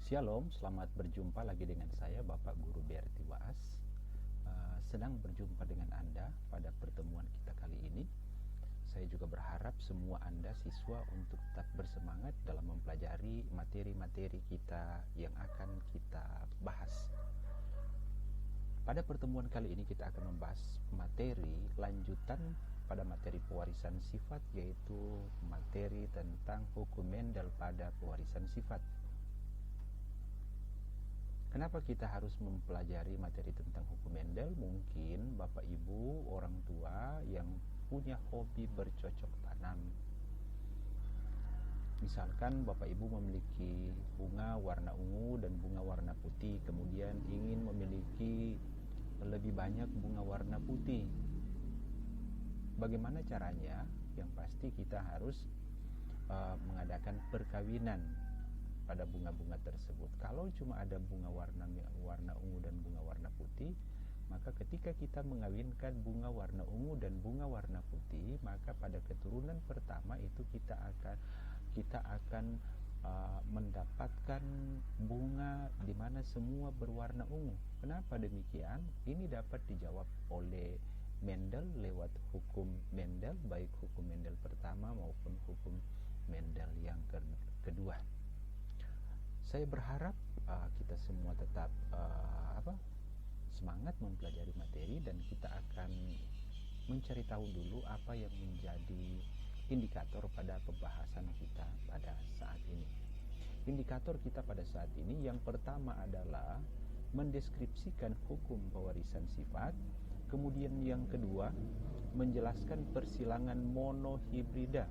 Shalom, selamat berjumpa lagi dengan saya Bapak Guru BRT Waas. Senang berjumpa dengan Anda pada pertemuan kita kali ini. Saya juga berharap semua Anda siswa untuk tetap bersemangat dalam mempelajari materi-materi kita yang akan kita bahas. Pada pertemuan kali ini kita akan membahas materi lanjutan pada materi pewarisan sifat, yaitu materi tentang hukum Mendel pada pewarisan sifat. Kenapa kita harus mempelajari materi tentang hukum Mendel? Mungkin Bapak Ibu, orang tua yang punya hobi bercocok tanam. Misalkan Bapak Ibu memiliki bunga warna ungu dan bunga warna putih, kemudian ingin memiliki lebih banyak bunga warna putih. Bagaimana caranya? Yang pasti kita harus mengadakan perkawinan pada bunga-bunga tersebut. Kalau cuma ada bunga warna ungu dan bunga warna putih, maka ketika kita mengawinkan bunga warna ungu dan bunga warna putih, maka pada keturunan pertama itu kita akan mendapatkan bunga di mana semua berwarna ungu. Kenapa demikian? Ini dapat dijawab oleh Mendel lewat hukum Mendel, baik hukum Mendel pertama maupun hukum Mendel yang kedua. Saya berharap kita semua tetap semangat mempelajari materi, dan kita akan mencari tahu dulu apa yang menjadi indikator pada pembahasan kita pada saat ini. Indikator kita pada saat ini yang pertama adalah mendeskripsikan hukum pewarisan sifat, kemudian yang kedua menjelaskan persilangan monohibrida,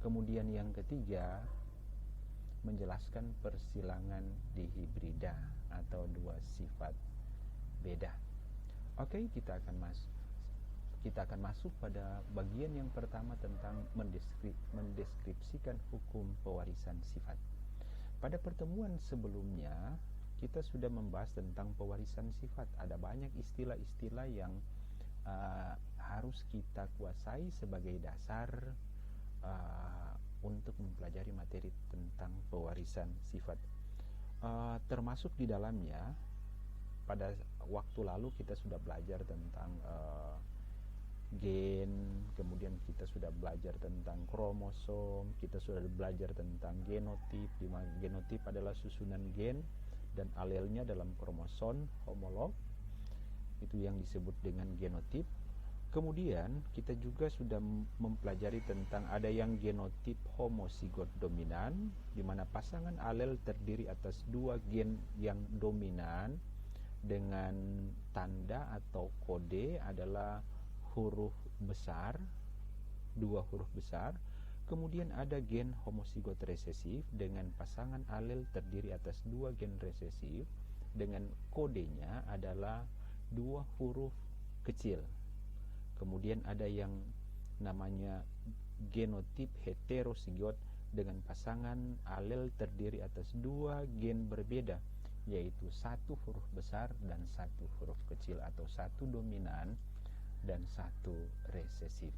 kemudian yang ketiga menjelaskan persilangan dihibrida atau dua sifat beda. Oke, kita akan masuk pada bagian yang pertama tentang mendeskripsikan hukum pewarisan sifat. Pada pertemuan sebelumnya kita sudah membahas tentang pewarisan sifat. Ada banyak istilah-istilah yang harus kita kuasai sebagai dasar untuk mempelajari materi tentang pewarisan sifat. Termasuk di dalamnya, pada waktu lalu kita sudah belajar tentang gen, kemudian kita sudah belajar tentang kromosom, kita sudah belajar tentang genotip, di mana genotip adalah susunan gen dan alelnya dalam kromosom homolog, itu yang disebut dengan genotip. Kemudian kita juga sudah mempelajari tentang ada yang genotip homozigot dominan, di mana pasangan alel terdiri atas dua gen yang dominan dengan tanda atau kode adalah huruf besar, dua huruf besar. Kemudian ada gen homozigot resesif dengan pasangan alel terdiri atas dua gen resesif dengan kodenya adalah dua huruf kecil. Kemudian ada yang namanya genotip heterozigot dengan pasangan alel terdiri atas dua gen berbeda, yaitu satu huruf besar dan satu huruf kecil, atau satu dominan dan satu resesif.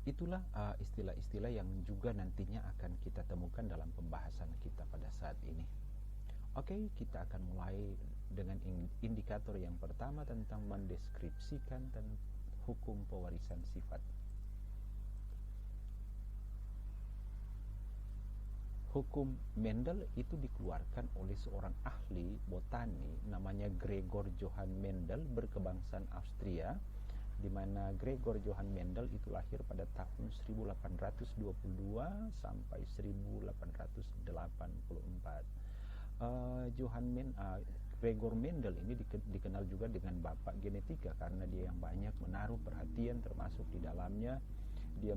Itulah istilah-istilah yang juga nantinya akan kita temukan dalam pembahasan kita pada saat ini. Oke, kita akan mulai dengan indikator yang pertama tentang mendeskripsikan dan hukum pewarisan sifat. Hukum Mendel itu dikeluarkan oleh seorang ahli botani namanya Gregor Johann Mendel, berkebangsaan Austria, di mana Gregor Johann Mendel itu lahir pada tahun 1822 sampai 1884. Gregor Mendel ini dikenal juga dengan bapak genetika karena dia yang banyak menaruh perhatian, termasuk di dalamnya dia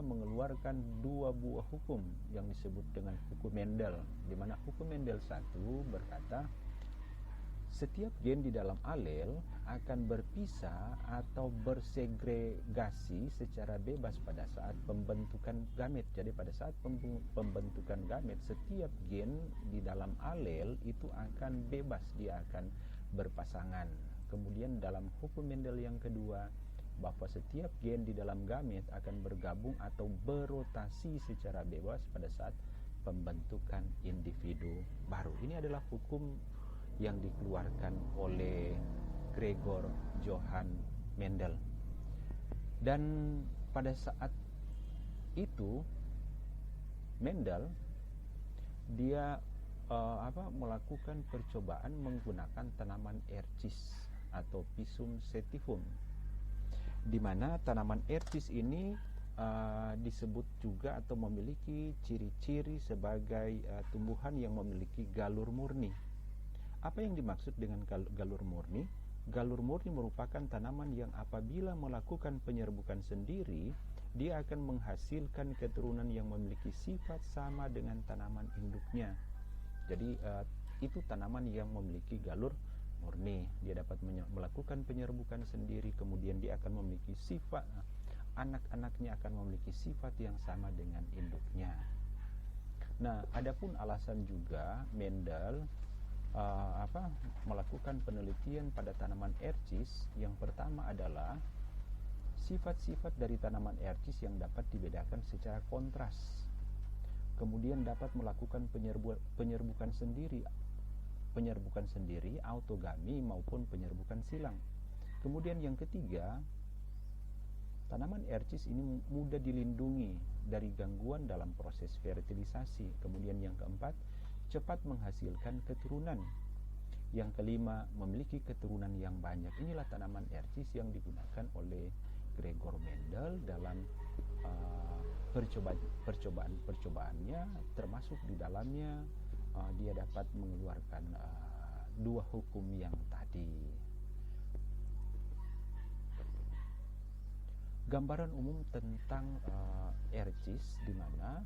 mengeluarkan dua buah hukum yang disebut dengan hukum Mendel, di mana hukum Mendel 1 berkata setiap gen di dalam alel akan berpisah atau bersegregasi secara bebas pada saat pembentukan gamet. Jadi pada saat pembentukan gamet, setiap gen di dalam alel itu akan bebas, dia akan berpasangan. Kemudian dalam hukum Mendel yang kedua, bahwa setiap gen di dalam gamet akan bergabung atau berotasi secara bebas pada saat pembentukan individu baru. Ini adalah hukum yang dikeluarkan oleh Gregor Johann Mendel. Dan pada saat itu Mendel dia melakukan percobaan menggunakan tanaman ercis atau Pisum sativum, di mana tanaman ercis ini disebut juga atau memiliki ciri-ciri sebagai tumbuhan yang memiliki galur murni. Apa yang dimaksud dengan galur murni? Galur murni merupakan tanaman yang apabila melakukan penyerbukan sendiri, dia akan menghasilkan keturunan yang memiliki sifat sama dengan tanaman induknya. Jadi itu tanaman yang memiliki galur murni. Dia dapat melakukan penyerbukan sendiri, kemudian dia akan memiliki sifat, anak-anaknya akan memiliki sifat yang sama dengan induknya. Nah, adapun alasan juga Mendel melakukan penelitian pada tanaman ercis. Yang pertama adalah sifat-sifat dari tanaman ercis yang dapat dibedakan secara kontras, kemudian dapat melakukan penyerbukan sendiri, autogami maupun penyerbukan silang. Kemudian yang ketiga, tanaman ercis ini mudah dilindungi dari gangguan dalam proses fertilisasi. Kemudian yang keempat, cepat menghasilkan keturunan. Yang kelima, memiliki keturunan yang banyak. Inilah tanaman ercis yang digunakan oleh Gregor Mendel dalam percobaan-percobaannya, termasuk di dalamnya dia dapat mengeluarkan dua hukum yang tadi. Gambaran umum tentang ercis, di mana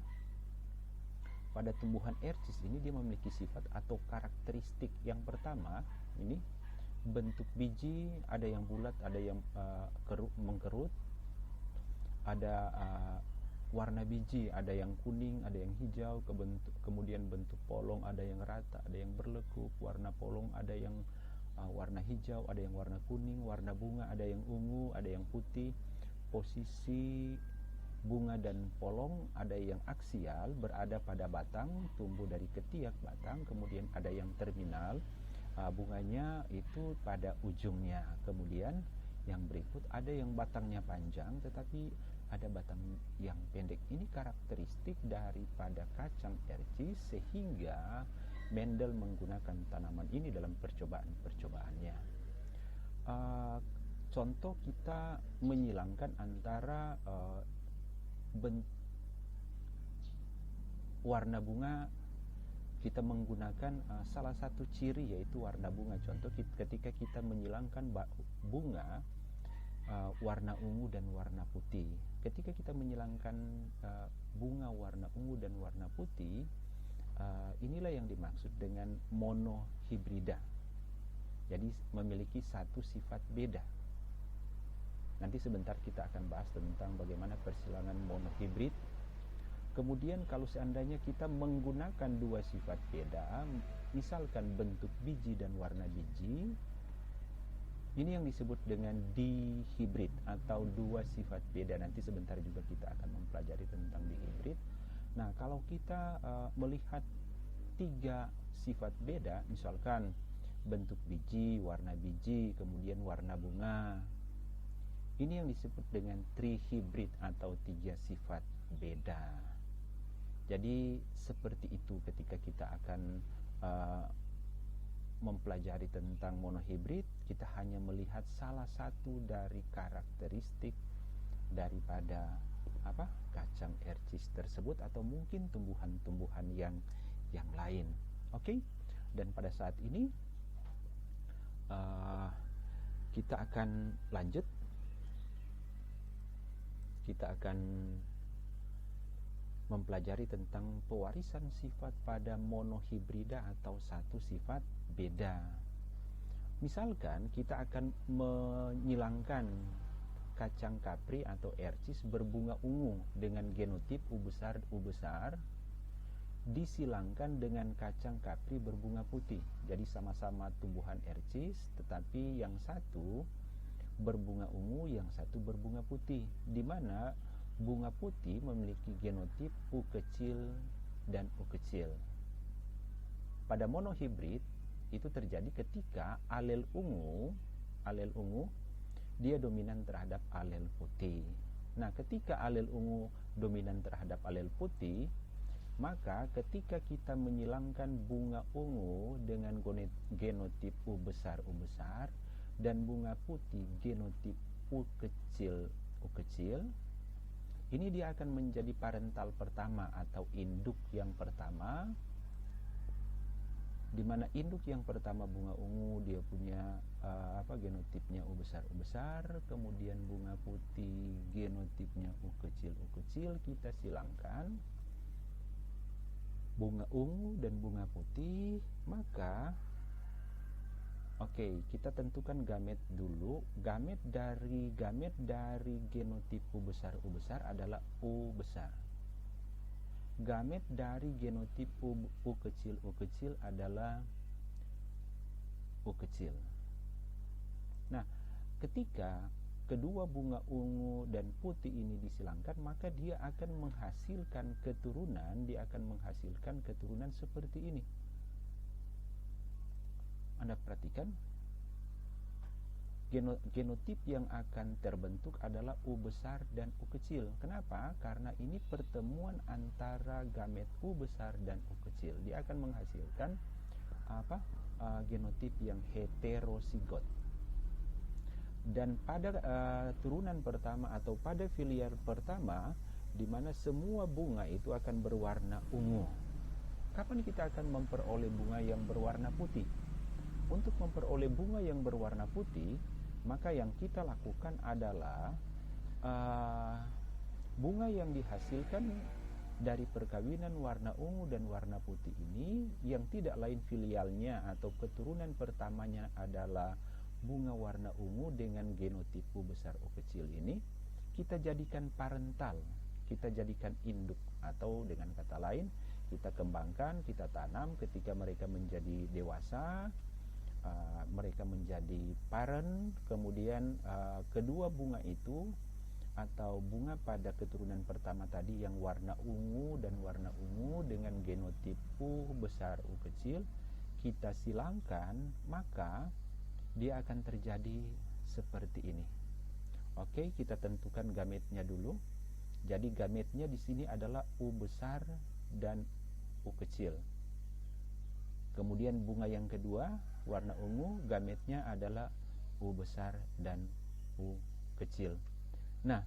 pada tumbuhan ercis ini dia memiliki sifat atau karakteristik. Yang pertama, ini bentuk biji, ada yang bulat, ada yang mengkerut, ada warna biji, ada yang kuning, ada yang hijau, kemudian bentuk polong, ada yang rata, ada yang berlekuk. Warna polong ada yang warna hijau, ada yang warna kuning. Warna bunga ada yang ungu, ada yang putih. Posisi bunga dan polong ada yang aksial, berada pada batang, tumbuh dari ketiak batang. Kemudian ada yang terminal, bunganya itu pada ujungnya. Kemudian yang berikut ada yang batangnya panjang tetapi ada batang yang pendek. Ini karakteristik daripada kacang ercis, sehingga Mendel menggunakan tanaman ini dalam percobaan-percobaannya. Contoh, kita menyilangkan antara warna bunga, kita menggunakan salah satu ciri, yaitu warna bunga. Contoh, ketika kita menyilangkan bunga warna ungu dan warna putih. Ketika kita menyilangkan bunga warna ungu dan warna putih, inilah yang dimaksud dengan monohibrida. Jadi memiliki satu sifat beda. Nanti sebentar kita akan bahas tentang bagaimana persilangan monohibrid. Kemudian kalau seandainya kita menggunakan dua sifat beda, misalkan bentuk biji dan warna biji, ini yang disebut dengan dihibrid atau dua sifat beda. Nanti sebentar juga kita akan mempelajari tentang dihibrid. Nah, kalau kita melihat tiga sifat beda, misalkan bentuk biji, warna biji, kemudian warna bunga, ini yang disebut dengan trihibrid atau tiga sifat beda. Jadi seperti itu ketika kita akan mempelajari tentang monohibrid, kita hanya melihat salah satu dari karakteristik daripada kacang ercis tersebut, atau mungkin tumbuhan-tumbuhan yang lain. Oke? Dan pada saat ini kita akan lanjut. Kita akan mempelajari tentang pewarisan sifat pada monohibrida atau satu sifat beda. Misalkan kita akan menyilangkan kacang kapri atau ercis berbunga ungu dengan genotip U besar, disilangkan dengan kacang kapri berbunga putih. Jadi sama-sama tumbuhan ercis, tetapi yang satu berbunga ungu, yang satu berbunga putih, di mana bunga putih memiliki genotip U kecil dan U kecil. Pada monohibrid itu terjadi ketika alel ungu dia dominan terhadap alel putih. Nah, ketika alel ungu dominan terhadap alel putih, maka ketika kita menyilangkan bunga ungu dengan genotip U besar dan bunga putih genotip U kecil, ini dia akan menjadi parental pertama atau induk yang pertama, di mana induk yang pertama bunga ungu dia punya genotipnya U besar, kemudian bunga putih genotipnya U kecil, kita silangkan bunga ungu dan bunga putih, maka kita tentukan gamet dulu. Gamet dari genotip U besar adalah U besar. Gamet dari genotip U kecil adalah U kecil. Nah, ketika kedua bunga ungu dan putih ini disilangkan, maka dia akan menghasilkan keturunan seperti ini. Anda perhatikan, genotip yang akan terbentuk adalah U besar dan U kecil. Kenapa? Karena ini pertemuan antara gamet U besar dan U kecil. Dia akan menghasilkan genotip yang heterozigot. Dan pada turunan pertama atau pada filiar pertama, di mana semua bunga itu akan berwarna ungu. Kapan kita akan memperoleh bunga yang berwarna putih? Untuk memperoleh bunga yang berwarna putih, maka yang kita lakukan adalah bunga yang dihasilkan dari perkawinan warna ungu dan warna putih ini, yang tidak lain filialnya atau keturunan pertamanya adalah bunga warna ungu dengan genotip U besar U kecil ini, kita jadikan parental, kita jadikan induk, atau dengan kata lain kita kembangkan, kita tanam. Ketika mereka menjadi dewasa, mereka menjadi parent, kemudian kedua bunga itu atau bunga pada keturunan pertama tadi yang warna ungu dan warna ungu dengan genotip U besar U kecil kita silangkan, maka dia akan terjadi seperti ini. Kita tentukan gametnya dulu. Jadi gametnya di sini adalah U besar dan U kecil. Kemudian bunga yang kedua warna ungu, gametnya adalah U besar dan U kecil. Nah,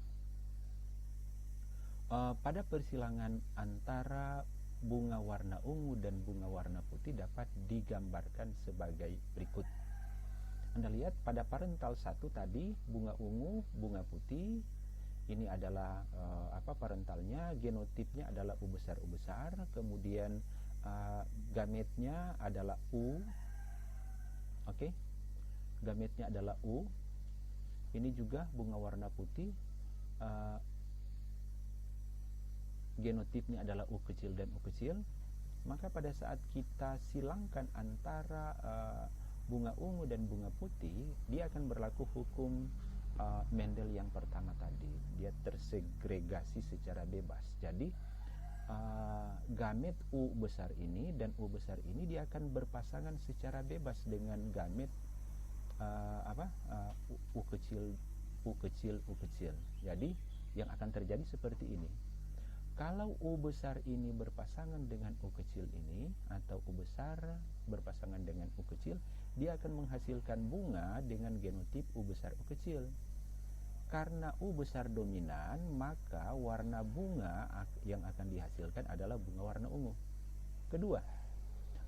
pada persilangan antara bunga warna ungu dan bunga warna putih dapat digambarkan sebagai berikut. Anda lihat pada parental 1 tadi, bunga ungu, bunga putih, ini adalah parentalnya, genotipnya adalah U besar, kemudian gametnya adalah U. Gametnya adalah U. Ini juga bunga warna putih, genotipnya adalah U kecil dan U kecil. Maka pada saat kita silangkan antara bunga ungu dan bunga putih, dia akan berlaku hukum Mendel yang pertama tadi. Dia tersegregasi secara bebas. Jadi gamet U besar ini dan U besar ini dia akan berpasangan secara bebas dengan gamet U kecil. Jadi yang akan terjadi seperti ini. Kalau U besar ini berpasangan dengan U kecil ini, atau U besar berpasangan dengan U kecil, dia akan menghasilkan bunga dengan genotip U besar U kecil. Karena U besar dominan, maka warna bunga yang akan dihasilkan adalah bunga warna ungu. Kedua,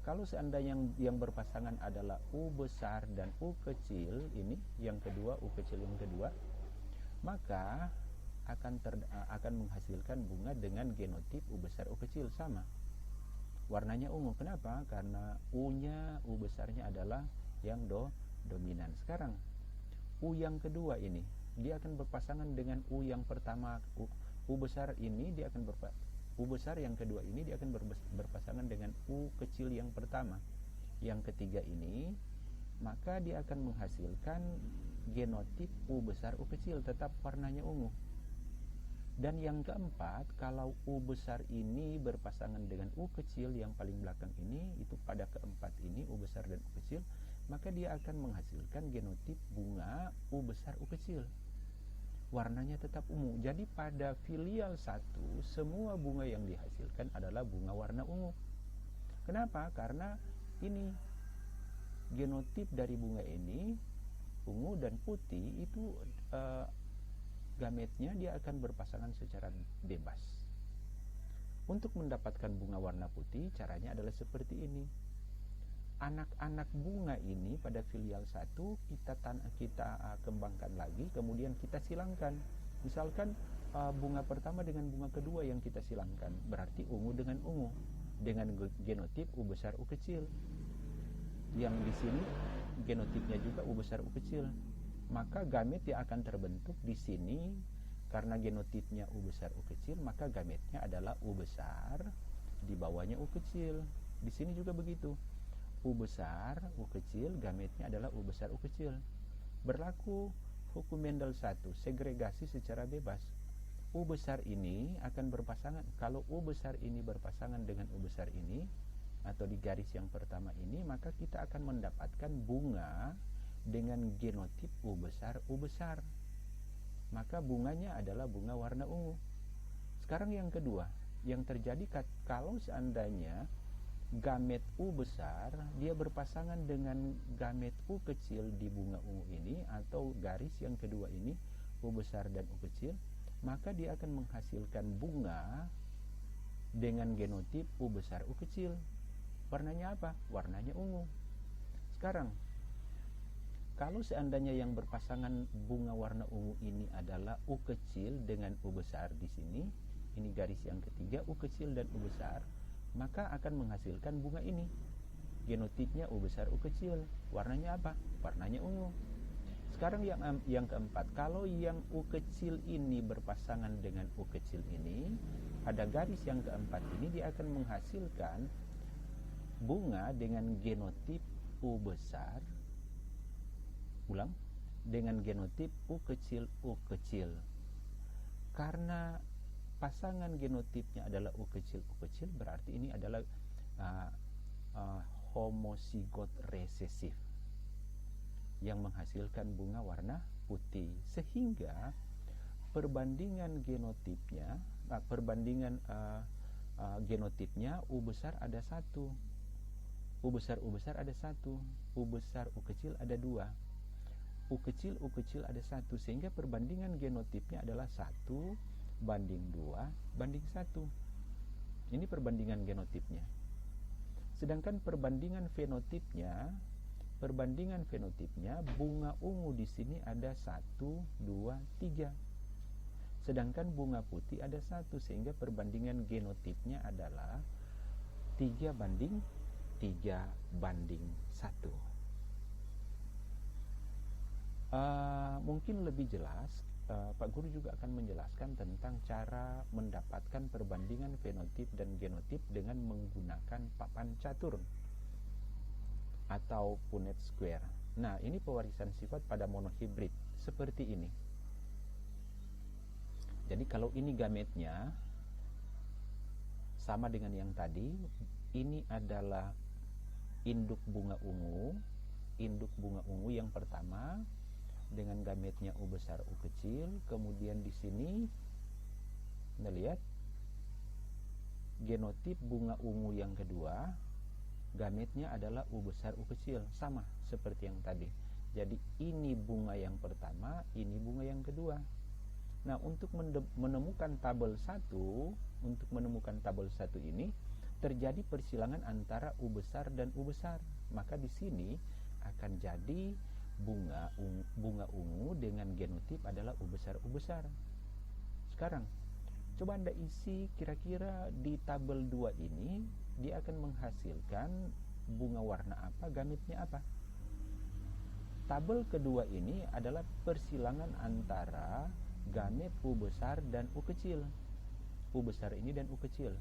kalau seandainya yang berpasangan adalah U besar dan U kecil, ini yang kedua, U kecil yang kedua, maka akan menghasilkan bunga dengan genotip U besar U kecil, sama warnanya ungu. Kenapa? Karena U besarnya adalah yang dominan. Sekarang U yang kedua ini dia akan berpasangan dengan U yang pertama. U besar ini dia akan U besar yang kedua ini dia akan berpasangan dengan U kecil yang pertama. Yang ketiga ini, maka dia akan menghasilkan genotip U besar U kecil, tetap warnanya ungu. Dan yang keempat, kalau U besar ini berpasangan dengan U kecil yang paling belakang ini, itu pada keempat ini U besar dan U kecil, maka dia akan menghasilkan genotip bunga U besar U kecil. Warnanya tetap ungu. Jadi pada filial 1 semua bunga yang dihasilkan adalah bunga warna ungu. Kenapa? Karena ini genotip dari bunga ini ungu dan putih itu gametnya dia akan berpasangan secara bebas. Untuk mendapatkan bunga warna putih caranya adalah seperti ini. Anak-anak bunga ini pada filial 1 kita kembangkan lagi, kemudian kita silangkan. Misalkan bunga pertama dengan bunga kedua yang kita silangkan, berarti ungu dengan ungu dengan genotip U besar U kecil. Yang di sini genotipnya juga U besar U kecil. Maka gamet yang akan terbentuk di sini karena genotipnya U besar U kecil, maka gametnya adalah U besar, di bawahnya U kecil. Di sini juga begitu. U besar U kecil, gametnya adalah U besar U kecil. Berlaku hukum Mendel 1, segregasi secara bebas. U besar ini akan berpasangan, kalau U besar ini berpasangan dengan U besar ini atau di garis yang pertama ini, maka kita akan mendapatkan bunga dengan genotip U besar U besar. Maka bunganya adalah bunga warna ungu. Sekarang yang kedua, yang terjadi kalau seandainya gamet U besar dia berpasangan dengan gamet U kecil di bunga ungu ini, atau garis yang kedua ini U besar dan U kecil, maka dia akan menghasilkan bunga dengan genotip U besar U kecil. Warnanya apa? Warnanya ungu. Sekarang kalau seandainya yang berpasangan bunga warna ungu ini adalah U kecil dengan U besar di sini, ini garis yang ketiga, U kecil dan U besar, maka akan menghasilkan bunga ini. Genotipnya U besar U kecil. Warnanya apa? Warnanya ungu. Sekarang yang keempat, kalau yang U kecil ini berpasangan dengan U kecil ini, pada garis yang keempat ini dia akan menghasilkan bunga dengan genotip U besar, dengan genotip U kecil U kecil. Karena pasangan genotipnya adalah U kecil U kecil, berarti ini adalah homozigot resesif yang menghasilkan bunga warna putih. Sehingga perbandingan genotipnya, genotipnya U besar ada 1, U besar ada 1, U besar U kecil ada 2, U kecil ada 1, sehingga perbandingan genotipnya adalah 1 banding 2 banding 1. Ini perbandingan genotipnya. Sedangkan perbandingan fenotipnya bunga ungu di sini ada 1, 2, 3. Sedangkan bunga putih ada 1, sehingga perbandingan genotipnya adalah 3 banding 3 banding 1. Mungkin lebih jelas Pak Guru juga akan menjelaskan tentang cara mendapatkan perbandingan fenotip dan genotip dengan menggunakan papan catur atau Punnett square. Nah, ini pewarisan sifat pada monohibrid seperti ini. Jadi kalau ini gametnya sama dengan yang tadi, ini adalah induk bunga ungu yang pertama dengan gametnya U besar U kecil. Kemudian di sini Anda lihat genotip bunga ungu yang kedua, gametnya adalah U besar U kecil, sama seperti yang tadi. Jadi ini bunga yang pertama, ini bunga yang kedua. Nah, untuk menemukan tabel 1, ini terjadi persilangan antara U besar dan U besar. Maka di sini akan jadi bunga ungu dengan genotip adalah U besar U besar. Sekarang coba Anda isi kira-kira di tabel 2 ini dia akan menghasilkan bunga warna apa, gametnya apa. Tabel kedua ini adalah persilangan antara gamet U besar dan U kecil. U besar ini dan U kecil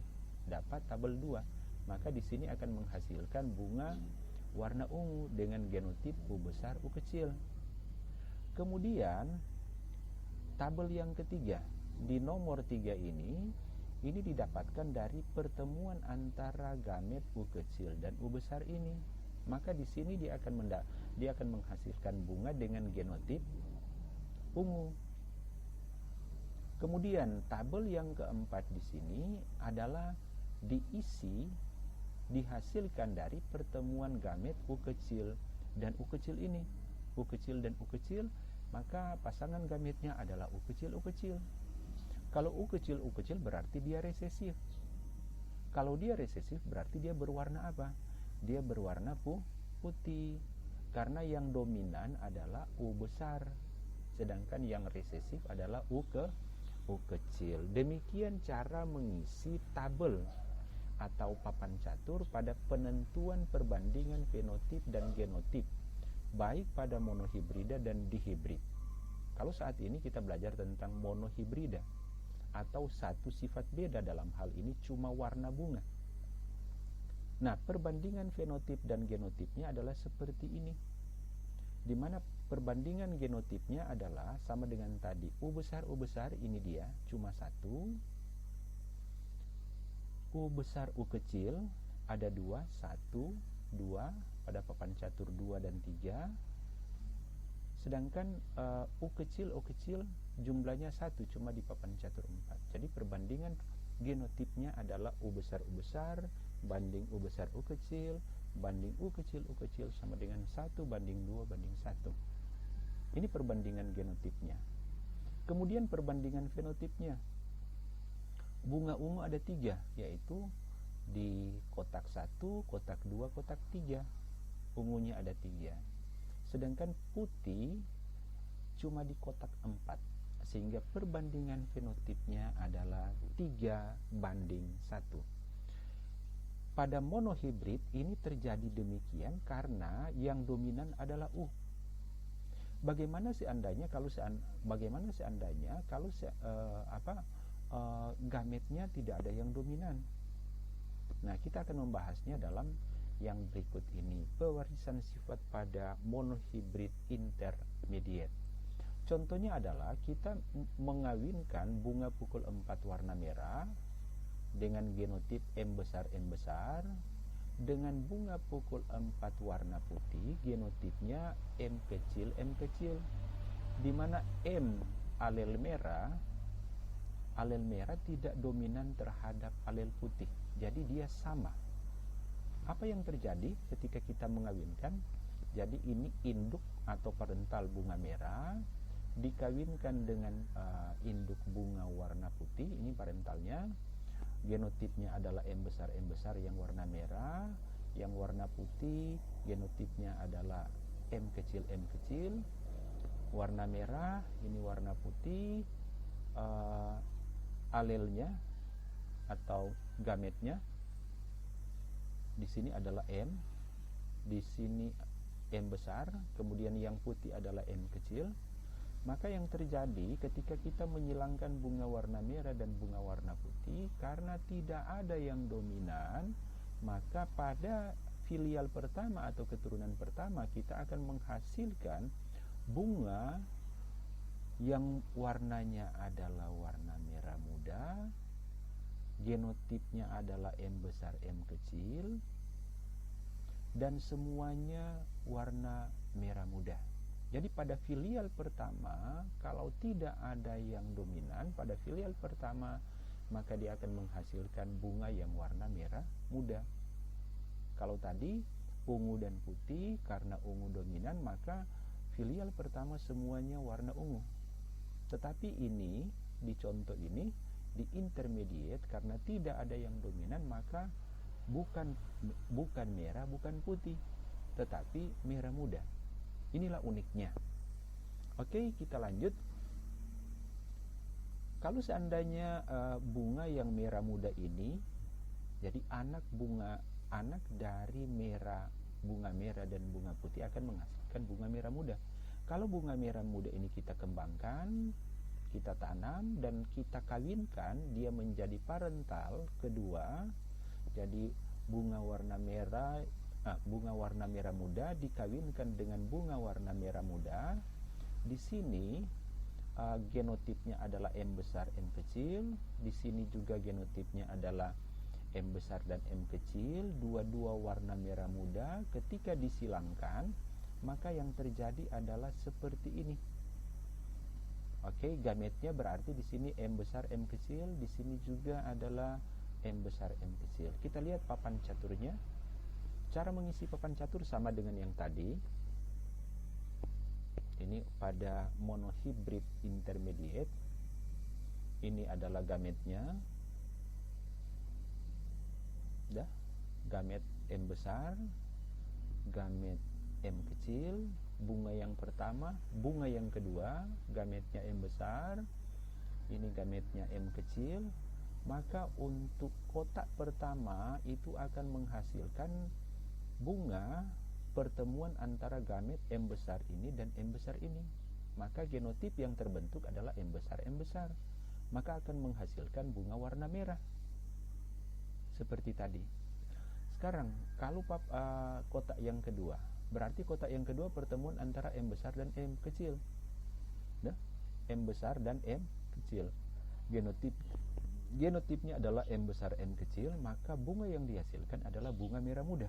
dapat tabel 2. Maka di sini akan menghasilkan bunga warna ungu dengan genotip U besar U kecil. Kemudian tabel yang ketiga, di nomor 3 ini didapatkan dari pertemuan antara gamet U kecil dan U besar ini. Maka di sini dia akan menghasilkan bunga dengan genotip ungu. Kemudian tabel yang keempat di sini adalah dihasilkan dari pertemuan gamet U kecil dan U kecil ini. U kecil dan U kecil, maka pasangan gametnya adalah U kecil U kecil. Kalau U kecil berarti dia resesif. Kalau dia resesif berarti dia berwarna apa? Dia berwarna putih. Karena yang dominan adalah U besar, sedangkan yang resesif adalah U kecil. Demikian cara mengisi tabel atau papan catur pada penentuan perbandingan fenotip dan genotip, baik pada monohibrida dan dihibrid. Kalau saat ini kita belajar tentang monohibrida, atau satu sifat beda, dalam hal ini cuma warna bunga. Nah, perbandingan fenotip dan genotipnya adalah seperti ini, di mana perbandingan genotipnya adalah sama dengan tadi. U besar ini dia cuma satu. U besar U kecil ada dua, satu, dua, pada papan catur 2 dan 3. Sedangkan U kecil jumlahnya 1 cuma di papan catur 4. Jadi perbandingan genotipnya adalah U besar banding U besar U kecil banding U kecil sama dengan 1 banding 2 banding 1. Ini perbandingan genotipnya. Kemudian perbandingan fenotipnya. Bunga ungu ada 3, yaitu di kotak 1, kotak 2, kotak 3. Ungunya ada 3. Sedangkan putih cuma di kotak 4, sehingga perbandingan fenotipnya adalah 3 banding 1. Pada monohibrid ini terjadi demikian karena yang dominan adalah U. Bagaimana seandainya kalau gametnya tidak ada yang dominan? Nah, kita akan membahasnya dalam yang berikut ini, pewarisan sifat pada monohibrid intermediate. Contohnya adalah kita mengawinkan bunga pukul 4 warna merah dengan genotip M besar dengan bunga pukul 4 warna putih, genotipnya M kecil, di mana M alel merah tidak dominan terhadap alel putih, jadi dia sama. Apa yang terjadi ketika kita mengawinkan? Jadi ini induk atau parental bunga merah dikawinkan dengan induk bunga warna putih, ini parentalnya. Genotipnya adalah M besar yang warna merah, yang warna putih genotipnya adalah M kecil. Warna merah, ini warna putih, alelnya atau gametnya di sini adalah M, di sini M besar, kemudian yang putih adalah M kecil. Maka yang terjadi ketika kita menyilangkan bunga warna merah dan bunga warna putih, karena tidak ada yang dominan, maka pada filial pertama atau keturunan pertama kita akan menghasilkan bunga yang warnanya adalah warna merah muda, genotipnya adalah M besar M kecil, dan semuanya warna merah muda. Jadi pada filial pertama, kalau tidak ada yang dominan pada filial pertama, maka dia akan menghasilkan bunga yang warna merah muda. Kalau tadi ungu dan putih, karena ungu dominan, maka filial pertama semuanya warna ungu. Tetapi ini, di contoh ini, di intermediate, karena tidak ada yang dominan, maka bukan merah, bukan putih, tetapi merah muda. Inilah uniknya. Oke, kita lanjut. Kalau seandainya bunga yang merah muda ini, jadi anak dari bunga merah dan bunga putih akan menghasilkan bunga merah muda. Kalau bunga merah muda ini kita kembangkan, kita tanam dan kita kawinkan, dia menjadi parental kedua. Jadi bunga warna merah muda dikawinkan dengan bunga warna merah muda. Di sini genotipnya adalah M besar M kecil, di sini juga genotipnya adalah M besar dan M kecil, dua-dua warna merah muda. Ketika disilangkan, maka yang terjadi adalah seperti ini. Oke, gametnya berarti di sini M besar M kecil, di sini juga adalah M besar M kecil. Kita lihat papan caturnya. Cara mengisi papan catur sama dengan yang tadi. Ini pada monohibrid intermediate. Ini adalah gametnya. Gamet M besar, gamet M kecil, bunga yang pertama, bunga yang kedua, gametnya M besar, ini gametnya M kecil. Maka untuk kotak pertama itu akan menghasilkan bunga pertemuan antara gamet M besar ini dan M besar ini. Maka genotip yang terbentuk adalah M besar M besar. Maka akan menghasilkan bunga warna merah seperti tadi. Sekarang kalau kotak yang kedua, berarti kotak yang kedua pertemuan antara M besar dan M kecil. M besar dan M kecil. Genotipnya adalah M besar M kecil, maka bunga yang dihasilkan adalah bunga merah muda.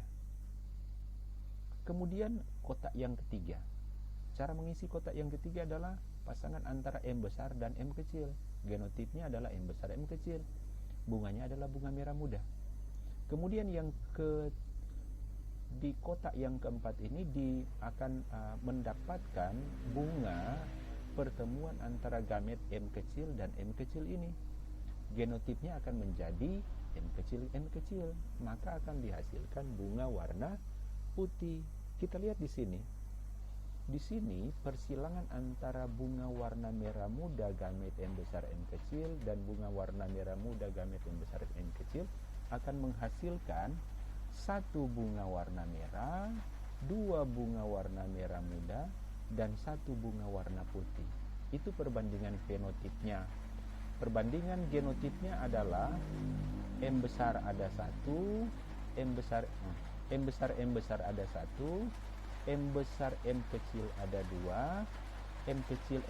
Kemudian kotak yang ketiga. Cara mengisi kotak yang ketiga adalah pasangan antara M besar dan M kecil. Genotipnya adalah M besar M kecil. Bunganya adalah bunga merah muda. Kemudian di kotak yang keempat ini akan mendapatkan bunga pertemuan antara gamet M kecil dan M kecil ini. Genotipnya akan menjadi M kecil, maka akan dihasilkan bunga warna putih. Kita lihat di sini. Di sini persilangan antara bunga warna merah muda gamet M besar M kecil dan bunga warna merah muda gamet M besar M kecil akan menghasilkan satu bunga warna merah, dua bunga warna merah muda, dan satu bunga warna putih. Itu perbandingan fenotipnya. Perbandingan genotipnya adalah M besar ada satu, M besar M besar ada satu, M besar M kecil ada dua, M kecil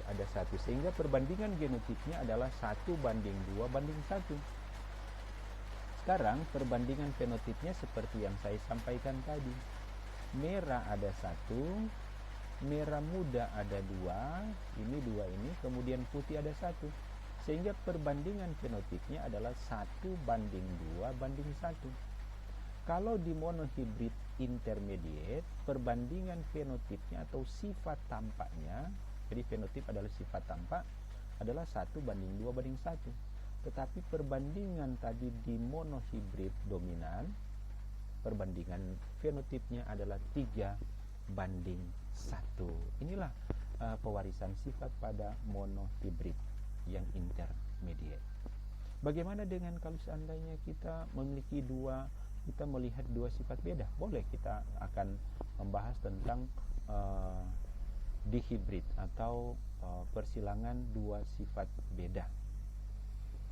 ada satu. Sehingga perbandingan genotipnya adalah 1:2:1. Sekarang perbandingan fenotipnya seperti yang saya sampaikan tadi. Merah ada satu, merah muda ada dua, ini, kemudian putih ada satu. Sehingga perbandingan fenotipnya adalah 1:2:1. Kalau di monohibrid intermediate, perbandingan fenotipnya atau sifat tampaknya, jadi fenotip adalah sifat tampak, adalah 1:2:1. Tetapi perbandingan tadi di monohibrid dominan, perbandingan fenotipnya adalah 3:1. Inilah pewarisan sifat pada monohibrid yang intermediate. Bagaimana dengan kalau seandainya kita memiliki kita melihat dua sifat beda? Boleh, kita akan membahas tentang dihibrid atau persilangan dua sifat beda.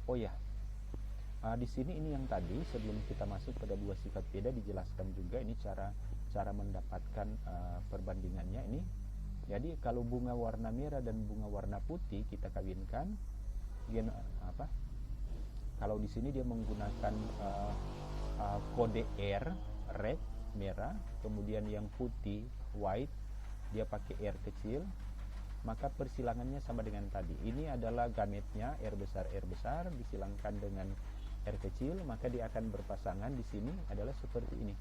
Oh ya, di sini ini yang tadi sebelum kita masuk pada dua sifat beda dijelaskan juga ini cara mendapatkan perbandingannya ini. Jadi kalau bunga warna merah dan bunga warna putih kita kawinkan, kalau di sini dia menggunakan kode R, red, merah, kemudian yang putih, white, dia pakai R kecil, maka persilangannya sama dengan tadi. Ini adalah gametnya R besar disilangkan dengan R kecil, maka dia akan berpasangan di sini adalah seperti ini.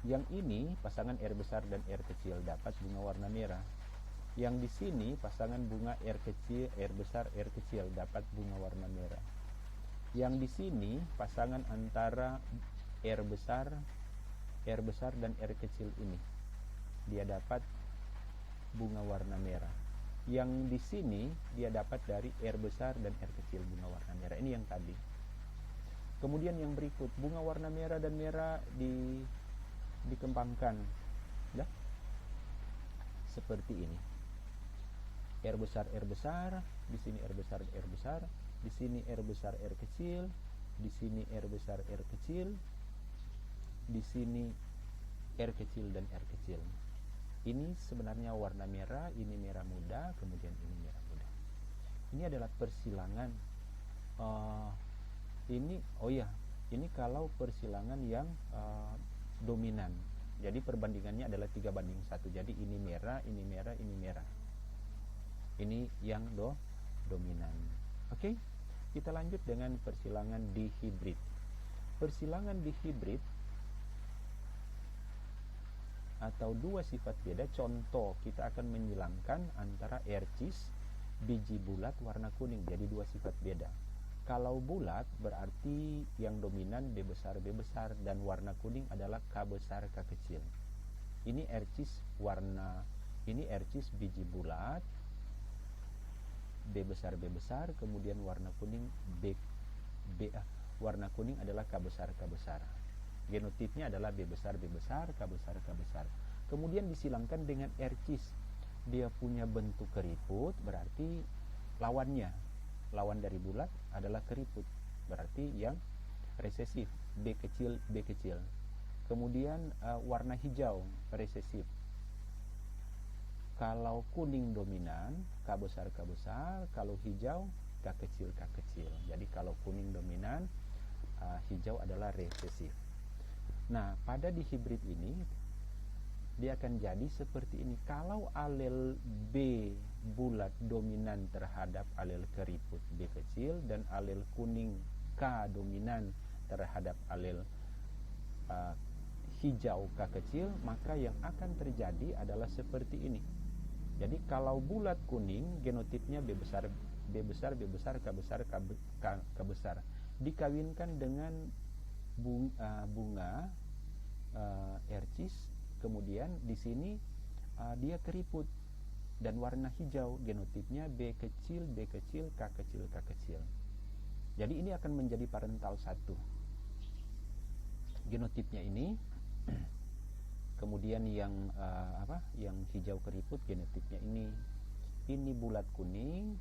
Yang ini pasangan R besar dan R kecil dapat bunga warna merah. Yang di sini pasangan bunga R besar R kecil dapat bunga warna merah. Yang di sini pasangan antara R besar dan R kecil ini dia dapat bunga warna merah. Yang di sini dia dapat dari R besar dan R kecil bunga warna merah. Ini yang tadi. Kemudian yang berikut, bunga warna merah dan merah dikembangkan seperti ini. R besar, di sini R besar, di sini R besar R kecil, di sini R besar R kecil, di sini R kecil dan R kecil. Ini sebenarnya warna merah, ini merah muda, kemudian ini merah muda. Ini adalah persilangan. Ini kalau persilangan yang dominan. Jadi perbandingannya adalah 3:1. Jadi ini merah, ini merah, ini merah. Ini yang dominan. Oke, kita lanjut dengan persilangan dihibrid. Persilangan dihibrid atau dua sifat beda. Contoh, kita akan menyilangkan antara ercis biji bulat warna kuning, jadi dua sifat beda. Kalau bulat berarti yang dominan B besar dan warna kuning adalah K besar K kecil. Ini ercis biji bulat B besar, kemudian warna kuning warna kuning adalah K besar. Genotipnya adalah B besar, K besar. Kemudian disilangkan dengan ercis. Dia punya bentuk keriput, berarti lawan dari bulat adalah keriput, berarti yang resesif, B kecil. Kemudian warna hijau resesif. Kalau kuning dominan, K besar, kalau hijau K kecil. Jadi kalau kuning dominan, hijau adalah resesif. Nah, pada dihibrid ini dia akan jadi seperti ini. Kalau alel B bulat dominan terhadap alel keriput B kecil dan alel kuning K dominan terhadap alel hijau K kecil, maka yang akan terjadi adalah seperti ini. Jadi kalau bulat kuning genotipnya B besar, K besar dikawinkan dengan bunga ercis, kemudian di sini dia keriput dan warna hijau, genotipnya B kecil, K kecil. Jadi ini akan menjadi parental 1 genotipnya ini. Kemudian yang yang hijau keriput genotipnya ini bulat kuning,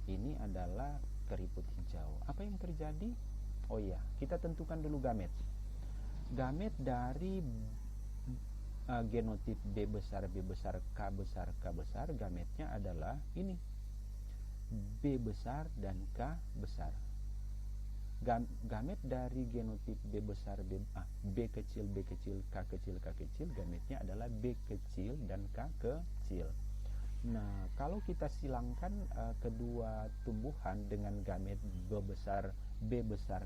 ini adalah keriput hijau. Apa yang terjadi? Oh iya, kita tentukan dulu gamet dari genotip B besar, K besar, gametnya adalah ini B besar dan K besar. Gamet dari genotip B besar, B kecil, K kecil, gametnya adalah B kecil dan K kecil. Nah, kalau kita silangkan kedua tumbuhan dengan gamet B besar,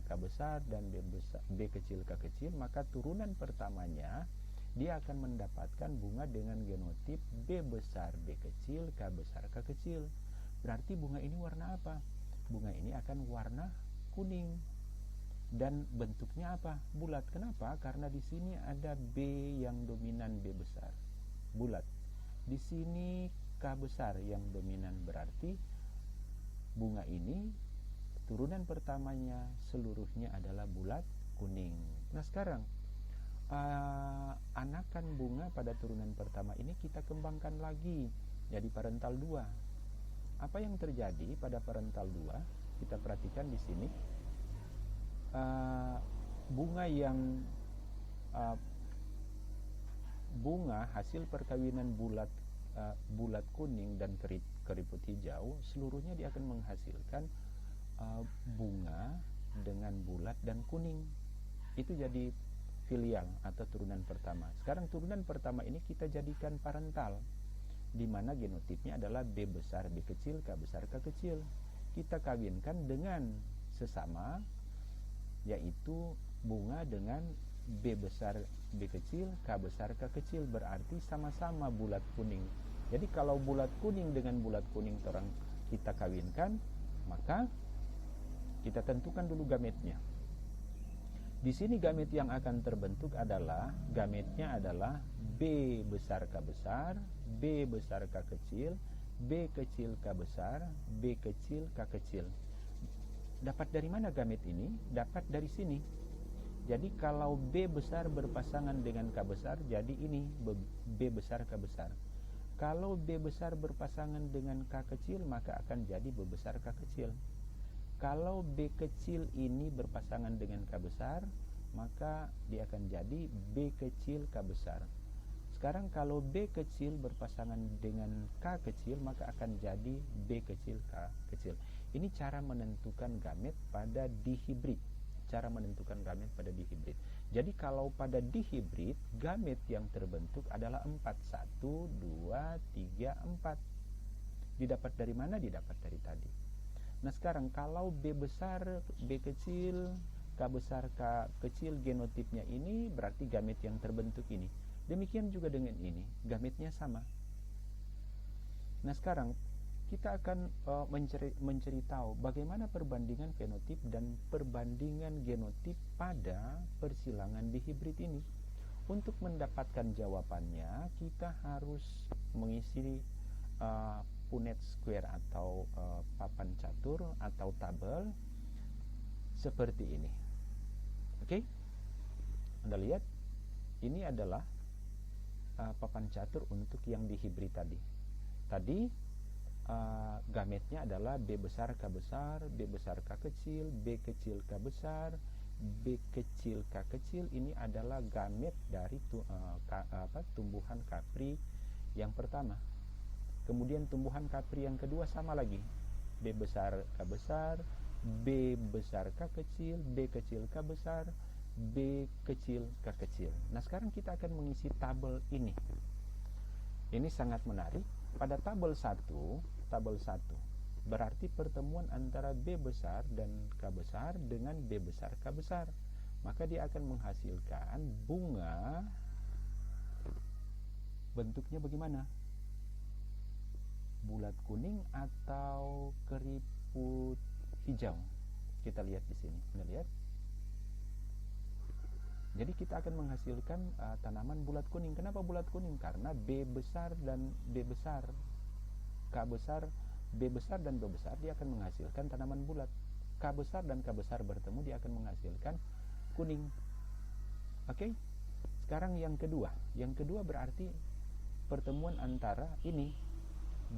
K besar dan B kecil, K kecil, maka turunan pertamanya dia akan mendapatkan bunga dengan genotip B besar, B kecil, K besar, K kecil. Berarti bunga ini warna apa? Bunga ini akan warna kuning. Dan bentuknya apa? Bulat. Kenapa? Karena di sini ada B yang dominan, B besar, bulat. Di sini K besar yang dominan, berarti bunga ini turunan pertamanya seluruhnya adalah bulat kuning. Nah, sekarang anakan bunga pada turunan pertama ini kita kembangkan lagi jadi parental 2. Apa yang terjadi pada parental 2? Kita perhatikan di sini. Bunga hasil perkawinan bulat kuning dan keriput hijau, seluruhnya dia akan menghasilkan bunga dengan bulat dan kuning. Itu jadi filial atau turunan pertama. Sekarang turunan pertama ini kita jadikan parental, di mana genotipnya adalah B besar, B kecil, K besar, K kecil. Kita kawinkan dengan sesama, yaitu bunga dengan B besar, B kecil, K besar, K kecil, berarti sama-sama bulat kuning. Jadi kalau bulat kuning dengan bulat kuning kita kawinkan, maka kita tentukan dulu gametnya. Di sini gamet yang akan terbentuk adalah gametnya adalah B besar K besar, B besar K kecil, B kecil K besar, B kecil K kecil. Dapat dari mana gamet ini? Dapat dari sini. Jadi kalau B besar berpasangan dengan K besar, jadi ini B besar K besar. Kalau B besar berpasangan dengan K kecil, maka akan jadi B besar K kecil. Kalau B kecil ini berpasangan dengan K besar, maka dia akan jadi B kecil K besar. sekarang kalau B kecil berpasangan dengan K kecil, maka akan jadi B kecil K kecil. Ini cara menentukan gamet pada dihibrid. Cara menentukan gamet pada dihibrid. Jadi kalau pada dihibrid, gamet yang terbentuk adalah 4. 1, 2, 3, 4. Didapat dari mana? Didapat dari tadi. Nah sekarang kalau B besar, B kecil, K besar, K kecil, genotipnya ini berarti gamet yang terbentuk ini. Demikian juga dengan ini, gametnya sama. Nah sekarang kita akan mencari tahu bagaimana perbandingan fenotip dan perbandingan genotip pada persilangan dihibrid ini. Untuk mendapatkan jawabannya, kita harus mengisi Punnett square atau papan catur atau tabel seperti ini. Oke? Anda lihat, ini adalah papan catur untuk yang dihibrid tadi. Gametnya adalah B besar K besar, B besar K kecil, B kecil K besar, B kecil K kecil. Ini adalah gamet dari tumbuhan kapri yang pertama. Kemudian tumbuhan kapri yang kedua sama lagi, B besar K besar, B besar K kecil, B kecil K besar, B kecil K kecil. Nah sekarang kita akan mengisi tabel ini. Ini sangat menarik. Pada tabel 1 berarti pertemuan antara B besar dan K besar dengan B besar K besar. Maka dia akan menghasilkan bunga. Bentuknya bagaimana? Bulat kuning atau keriput hijau? Kita lihat di sini. Anda lihat. Jadi kita akan menghasilkan tanaman bulat kuning. Kenapa bulat kuning? Karena B besar dan B besar, K besar, B besar dan B besar, dia akan menghasilkan tanaman bulat. K besar dan K besar bertemu, dia akan menghasilkan kuning. Oke? Sekarang yang kedua. Yang kedua berarti pertemuan antara ini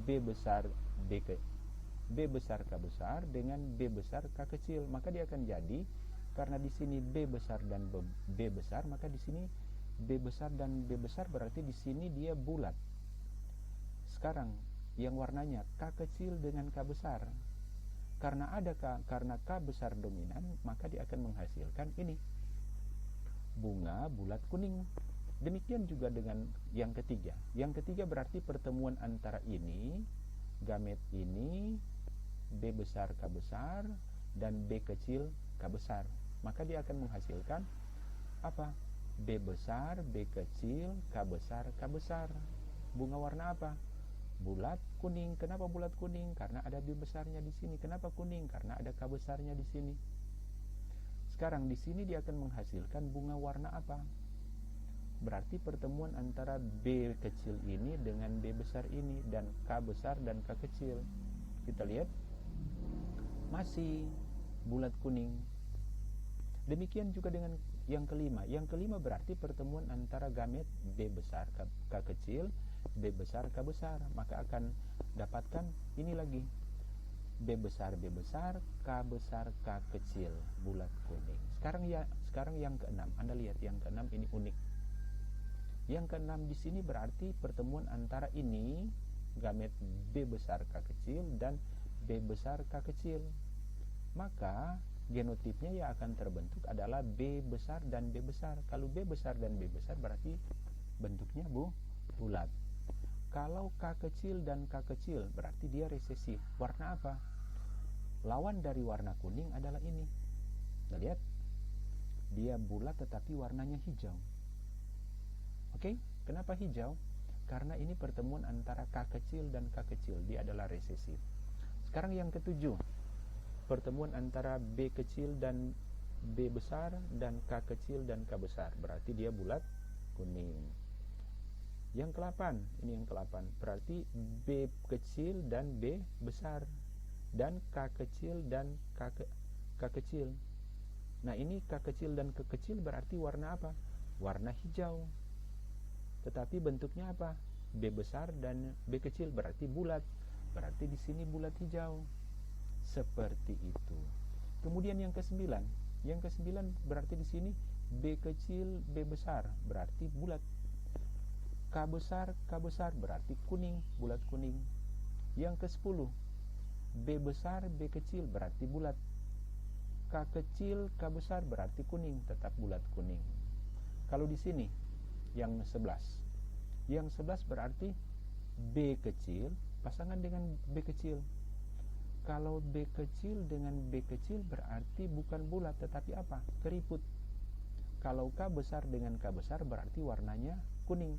B besar B besar K besar dengan B besar K kecil. Maka dia akan jadi, karena di sini B besar dan B besar, maka di sini B besar dan B besar berarti di sini dia bulat. Sekarang yang warnanya K kecil dengan K besar. Karena K besar dominan, maka dia akan menghasilkan ini, bunga bulat kuning. Demikian juga dengan yang ketiga. Yang ketiga berarti pertemuan antara ini, gamet ini, B besar K besar dan B kecil K besar. Maka dia akan menghasilkan apa? B besar, B kecil, K besar, K besar. Bunga warna apa? Bulat kuning. Kenapa bulat kuning? Karena ada B besarnya di sini. Kenapa kuning? Karena ada K besarnya di sini. Sekarang di sini dia akan menghasilkan bunga warna apa? Berarti pertemuan antara B kecil ini dengan B besar ini dan K besar dan K kecil. Kita lihat, masih bulat kuning. Demikian juga dengan yang kelima. Yang kelima berarti pertemuan antara gamet B besar K kecil, B besar K besar. Maka akan dapatkan ini lagi, B besar K besar K kecil, bulat kuning. Sekarang yang keenam. Anda lihat yang keenam ini unik. Yang keenam di sini berarti pertemuan antara ini gamet B besar K kecil dan B besar K kecil. Maka genotipnya yang akan terbentuk adalah B besar dan B besar. Kalau B besar dan B besar berarti bentuknya bulat. Kalau K kecil dan K kecil berarti dia resesif. Warna apa? Lawan dari warna kuning adalah ini. Kita lihat, dia bulat tetapi warnanya hijau. Oke, kenapa hijau? Karena ini pertemuan antara K kecil dan K kecil, dia adalah resesif. Sekarang yang ketujuh, pertemuan antara B kecil dan B besar dan K kecil dan K besar, berarti dia bulat kuning. Yang ke-8, ini yang ke-8, berarti B kecil dan B besar dan K kecil dan K kecil. Nah ini K kecil dan K kecil berarti warna apa? Warna hijau. Tetapi bentuknya apa? B besar dan B kecil berarti bulat. Berarti di sini bulat hijau. Seperti itu. Kemudian yang ke-9. Yang ke-9 berarti di sini B kecil, B besar berarti bulat. K besar berarti kuning, bulat kuning. Yang ke-10, B besar, B kecil berarti bulat. K kecil, K besar berarti kuning, tetap bulat kuning. Kalau di sini yang 11. Yang 11 berarti B kecil pasangan dengan B kecil. Kalau B kecil dengan B kecil berarti bukan bulat tetapi apa? Keriput. Kalau K besar dengan K besar berarti warnanya kuning.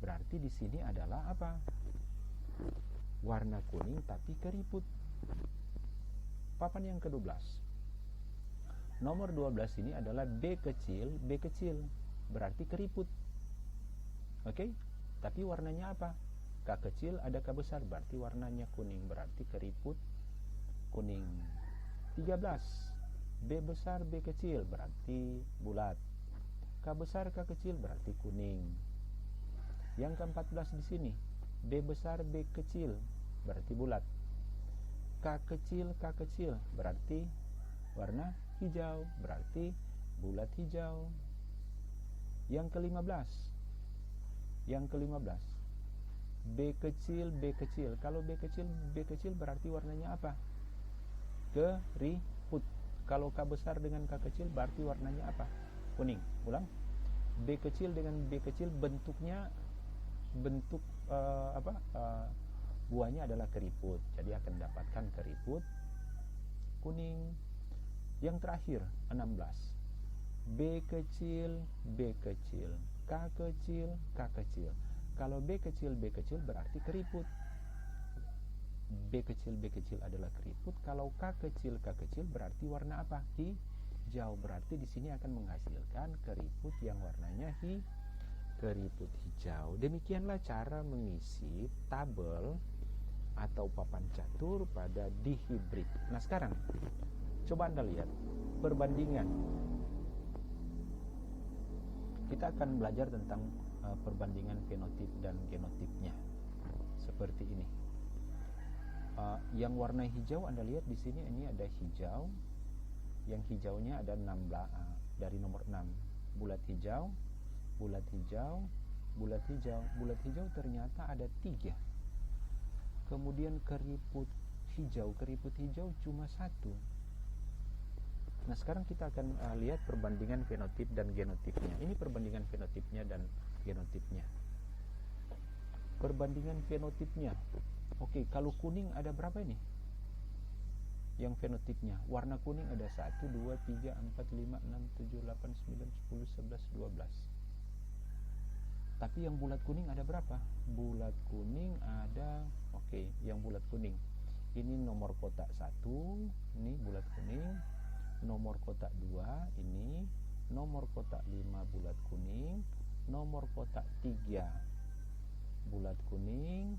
Berarti di sini adalah apa? Warna kuning tapi keriput. Papan yang ke-12. Nomor 12 ini adalah B kecil, B kecil. Berarti keriput. Oke? Tapi warnanya apa? K kecil ada K besar berarti warnanya kuning, berarti keriput kuning. 13. B besar B kecil berarti bulat. K besar K kecil berarti kuning. Yang ke-14 di sini, B besar B kecil berarti bulat. K kecil K kecil berarti warna hijau, berarti bulat hijau. Yang ke-15. Yang ke-15. B kecil B kecil. Kalau B kecil berarti warnanya apa? Keriput. Kalau K besar dengan K kecil berarti warnanya apa? Kuning. Ulang. B kecil dengan B kecil bentuk buahnya adalah keriput. Jadi akan dapatkan keriput kuning. Yang terakhir 16. B kecil B kecil, K kecil K kecil. Kalau B kecil berarti keriput. B kecil adalah keriput. Kalau K kecil berarti warna apa? Hijau. Berarti di sini akan menghasilkan keriput yang warnanya keriput hijau. Demikianlah cara mengisi tabel atau papan catur pada dihibrid. Nah, sekarang coba Anda lihat perbandingan. Kita akan belajar tentang perbandingan fenotip dan genotipnya. Seperti ini. Yang warna hijau Anda lihat di sini, ini ada hijau. Yang hijaunya ada 16 dari nomor 6. Bulat hijau, bulat hijau, bulat hijau. Bulat hijau ternyata ada 3. Kemudian keriput hijau cuma 1. Nah, sekarang kita akan lihat perbandingan fenotip dan genotipnya. Ini perbandingan fenotipnya dan genotipnya. Perbandingan fenotipnya. Oke, kalau kuning ada berapa ini? Yang fenotipnya. Warna kuning ada 1, 2, 3, 4, 5, 6, 7, 8, 9, 10, 11, 12. Tapi yang bulat kuning ada berapa? Bulat kuning ada, yang bulat kuning. Ini nomor kotak 1, ini bulat kuning. Nomor kotak 2 ini, nomor kotak 5 bulat kuning, nomor kotak 3 bulat kuning,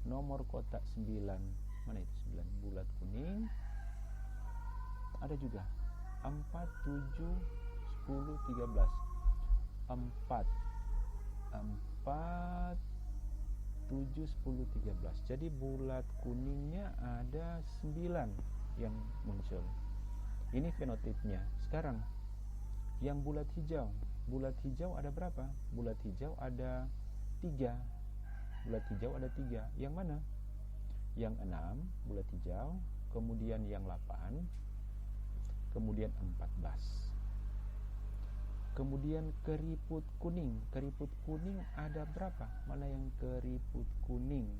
nomor kotak 9, mana itu 9 bulat kuning. Ada juga 4, 7, 10, 13. 4, 7, 10, 13. Jadi bulat kuningnya ada 9 yang muncul. Ini fenotipnya. Sekarang yang bulat hijau ada berapa? Bulat hijau ada 3. Bulat hijau ada 3. Yang mana? Yang 6 bulat hijau, kemudian yang 8, kemudian 14. Kemudian keriput kuning ada berapa? Mana yang keriput kuning?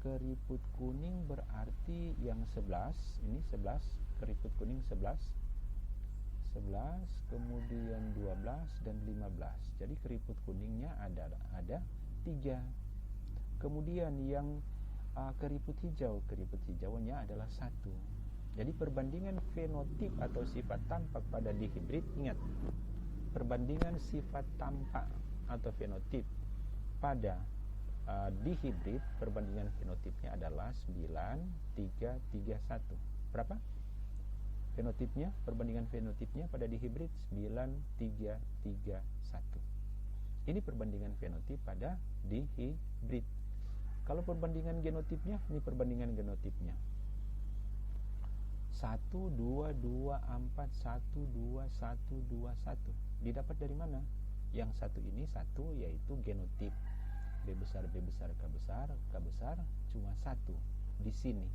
Keriput kuning berarti yang 11. Ini 11, keriput kuning 11, kemudian 12 dan 15. Jadi keriput kuningnya ada 3. Kemudian yang keriput hijaunya adalah 1. Jadi perbandingan fenotip atau sifat tampak pada dihibrid, ingat, perbandingan sifat tampak atau fenotip pada dihibrid, perbandingan fenotipnya adalah 9, 3, 3, 1. Berapa? Fenotipnya, perbandingan fenotipnya pada dihibrid 9, 3, 3, 1. Ini perbandingan fenotip pada dihibrid. Kalau perbandingan genotipnya, ini perbandingan genotipnya. 1, 2, 2, 4, 1, 2, 1, 2, 1. Didapat dari mana? Yang satu ini satu, yaitu genotip. B besar, B besar, K besar, K besar cuma satu di sini.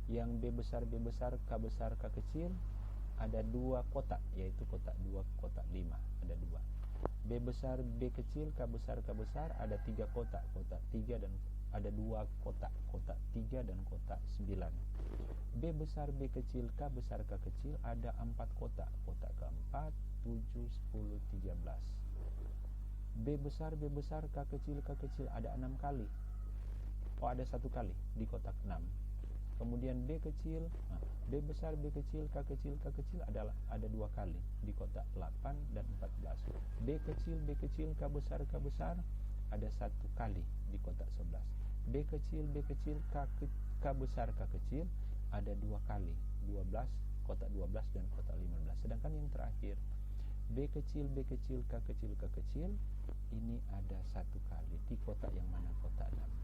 Yang B besar, B besar, K besar, K kecil ada dua kotak, yaitu kotak 2, kotak 5, ada dua. B besar, B kecil, K besar, K besar ada 3 kotak, kotak 3 dan ada 2 kotak, kotak 3 dan kotak 9. B besar, B kecil, K besar, K kecil ada 4 kotak, kotak keempat, 7, 10, 13. B besar, B besar, K kecil, K kecil ada 6 kali. Oh, ada 1 kali di kotak 6. Kemudian B kecil, B besar, B kecil, K kecil, K kecil ada 2 kali di kotak 8 dan 14. B kecil, K besar, K besar ada 1 kali di kotak 11. B kecil, K besar, K kecil ada 2 kali, 12, kotak 12 dan kotak 15. Sedangkan yang terakhir, B kecil, K kecil, K kecil ini ada 1 kali di kotak yang mana, kotak 16.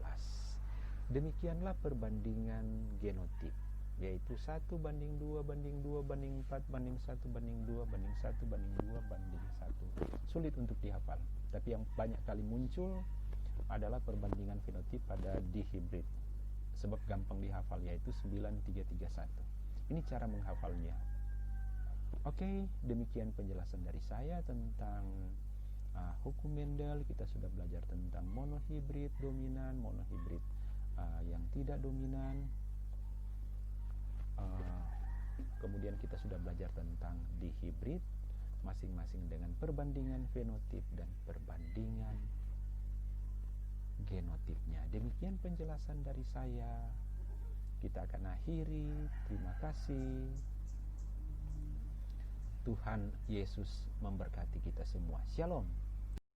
Demikianlah perbandingan genotip, yaitu 1 banding 2 banding 2 banding 4 banding 1 banding 2 banding 1 banding 2 banding 1. Sulit untuk dihafal, tapi yang banyak kali muncul adalah perbandingan fenotip pada dihibrid, sebab gampang dihafal, yaitu 9331. Ini cara menghafalnya. Oke, demikian penjelasan dari saya tentang hukum Mendel. Kita sudah belajar tentang monohibrid dominan, monohibrid yang tidak dominan. Kemudian kita sudah belajar tentang dihibrid, masing-masing dengan perbandingan fenotip dan perbandingan genotipnya. Demikian penjelasan dari saya. Kita akan akhiri. Terima kasih. Tuhan Yesus memberkati kita semua. Shalom.